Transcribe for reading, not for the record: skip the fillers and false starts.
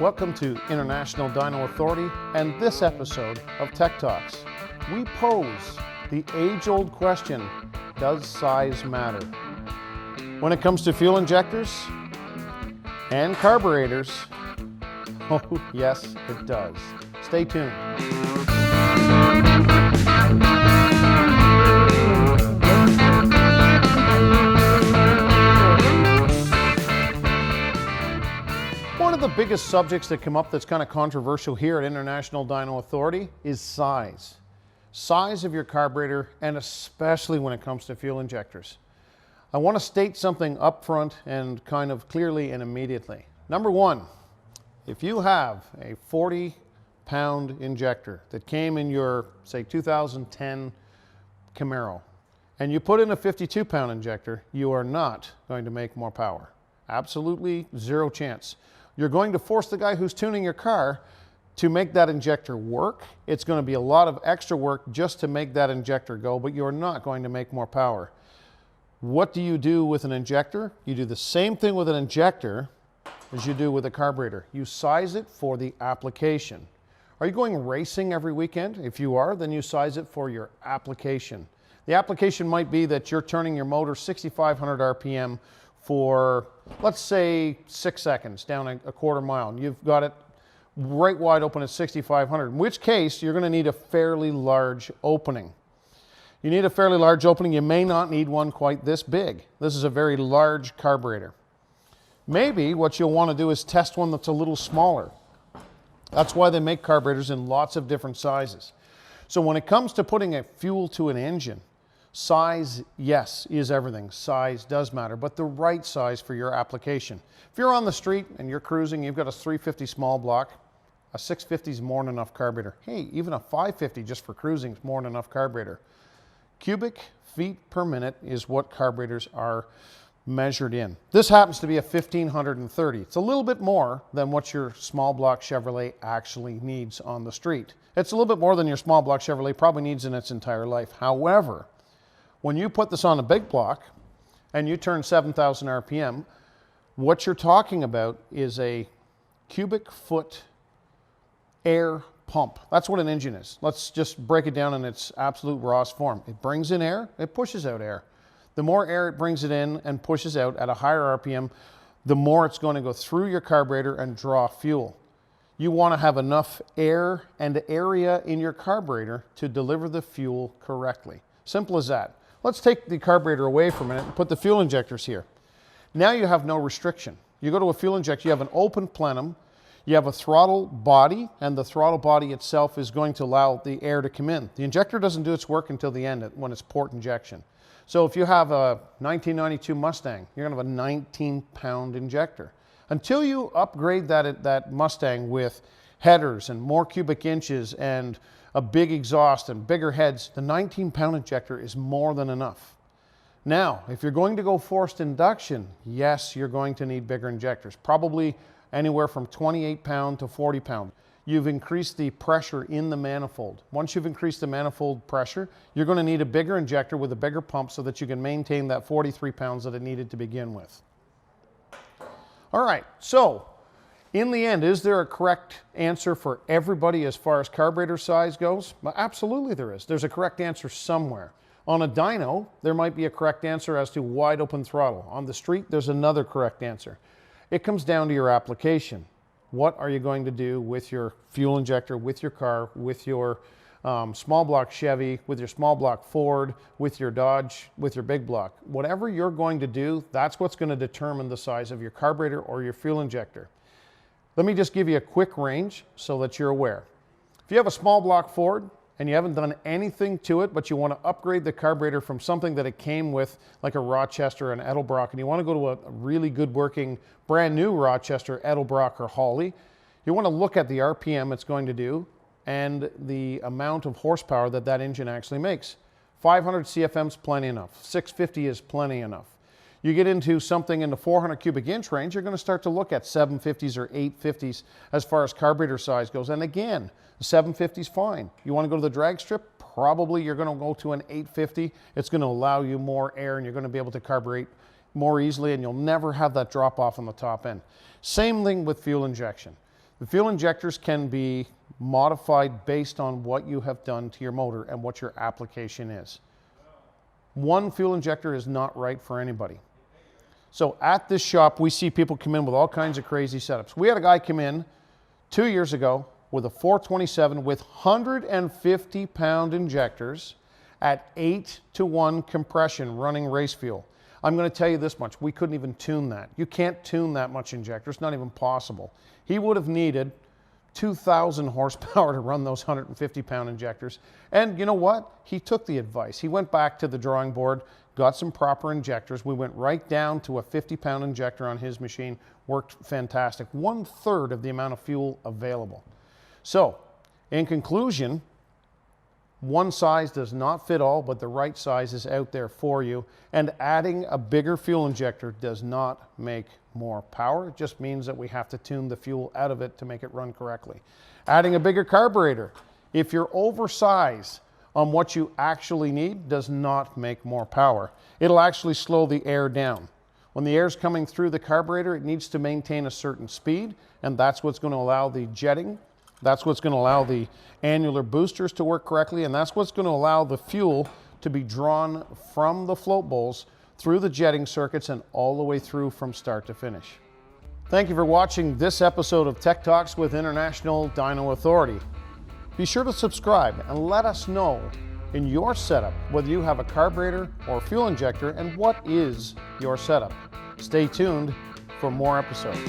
Welcome to International Dyno Authority and this episode of Tech Talks. We pose the age-old question, does size matter? When it comes to fuel injectors and carburetors, oh yes, it does. Stay tuned. One of the biggest subjects that come up that's kind of controversial here at International Dyno Authority is size. Size of your carburetor, and especially when it comes to fuel injectors. I want to state something up front and kind of clearly and immediately. Number one, if you have a 40-pound injector that came in your, say, 2010 Camaro, and you put in a 52-pound injector, you are not going to make more power. Absolutely zero chance. You're going to force the guy who's tuning your car to make that injector work. It's going to be a lot of extra work just to make that injector go, but you're not going to make more power. What do you do with an injector? You do the same thing with an injector as you do with a carburetor. You size it for the application. Are you going racing every weekend? If you are, then you size it for your application. The application might be that you're turning your motor 6,500 RPM for, let's say, 6 seconds down a quarter mile, and you've got it right wide open at 6,500, in which case you're going to need a fairly large opening. You need a fairly large opening. You may not need one quite this big. This is a very large carburetor. Maybe what you'll want to do is test one that's a little smaller. That's why they make carburetors in lots of different sizes. So when it comes to putting a fuel to an engine, size, yes, is everything. Size does matter, but the right size for your application. If you're on the street and you're cruising, you've got a 350 small block, a 650 is more than enough carburetor. Hey, even a 550 just for cruising is more than enough carburetor. Cubic feet per minute is what carburetors are measured in. This happens to be a 1530. It's a little bit more than what your small block Chevrolet actually needs on the street. It's a little bit more than your small block Chevrolet probably needs in its entire life. However, when you put this on a big block and you turn 7,000 RPM, what you're talking about is a cubic foot air pump. That's what an engine is. Let's just break it down in its absolute rawest form. It brings in air, it pushes out air. The more air it brings it in and pushes out at a higher RPM, the more it's going to go through your carburetor and draw fuel. You want to have enough air and area in your carburetor to deliver the fuel correctly. Simple as that. Let's take the carburetor away for a minute and put the fuel injectors here. Now you have no restriction. You go to a fuel injector, you have an open plenum, you have a throttle body, and the throttle body itself is going to allow the air to come in. The injector doesn't do its work until the end when it's port injection. So if you have a 1992 Mustang, you're going to have a 19-pound injector. Until you upgrade that Mustang with headers and more cubic inches and a big exhaust and bigger heads, the 19-pound injector is more than enough. Now, if you're going to go forced induction, yes, you're going to need bigger injectors, probably anywhere from 28-pound to 40-pound. You've increased the pressure in the manifold. Once you've increased the manifold pressure, you're going to need a bigger injector with a bigger pump so that you can maintain that 43 pounds that it needed to begin with. All right, so in the end, is there a correct answer for everybody as far as carburetor size goes? Well, absolutely there is. There's a correct answer somewhere. On a dyno, there might be a correct answer as to wide open throttle. On the street, there's another correct answer. It comes down to your application. What are you going to do with your fuel injector, with your car, with your small block Chevy, with your small block Ford, with your Dodge, with your big block? Whatever you're going to do, that's what's going to determine the size of your carburetor or your fuel injector. Let me just give you a quick range so that you're aware. If you have a small block Ford and you haven't done anything to it, but you want to upgrade the carburetor from something that it came with, like a Rochester and Edelbrock, and you want to go to a really good working, brand new Rochester, Edelbrock, or Hawley, you want to look at the RPM it's going to do and the amount of horsepower that that engine actually makes. 500 CFM is plenty enough. 650 is plenty enough. You get into something in the 400 cubic inch range, you're going to start to look at 750s or 850s as far as carburetor size goes. And again, the 750 is fine. You want to go to the drag strip? Probably you're going to go to an 850. It's going to allow you more air and you're going to be able to carburate more easily, and you'll never have that drop off on the top end. Same thing with fuel injection. The fuel injectors can be modified based on what you have done to your motor and what your application is. One fuel injector is not right for anybody. So at this shop, we see people come in with all kinds of crazy setups. We had a guy come in 2 years ago with a 427 with 150-pound injectors at 8-to-1 compression running race fuel. I'm going to tell you this much, we couldn't even tune that. You can't tune that much injector, it's not even possible. He would have needed 2,000 horsepower to run those 150-pound injectors. And you know what? He took the advice. He went back to the drawing board, got some proper injectors. We went right down to a 50-pound injector on his machine. Worked fantastic. 1/3 of the amount of fuel available. So, in conclusion, one size does not fit all, but the right size is out there for you. And adding a bigger fuel injector does not make more power. It just means that we have to tune the fuel out of it to make it run correctly. Adding a bigger carburetor, if you're oversized on what you actually need, does not make more power. It'll actually slow the air down. When the air's coming through the carburetor, it needs to maintain a certain speed, and that's what's going to allow the jetting. That's what's going to allow the annular boosters to work correctly, and that's what's going to allow the fuel to be drawn from the float bowls through the jetting circuits and all the way through from start to finish. Thank you for watching this episode of Tech Talks with International Dyno Authority. Be sure to subscribe and let us know in your setup whether you have a carburetor or fuel injector and what is your setup. Stay tuned for more episodes.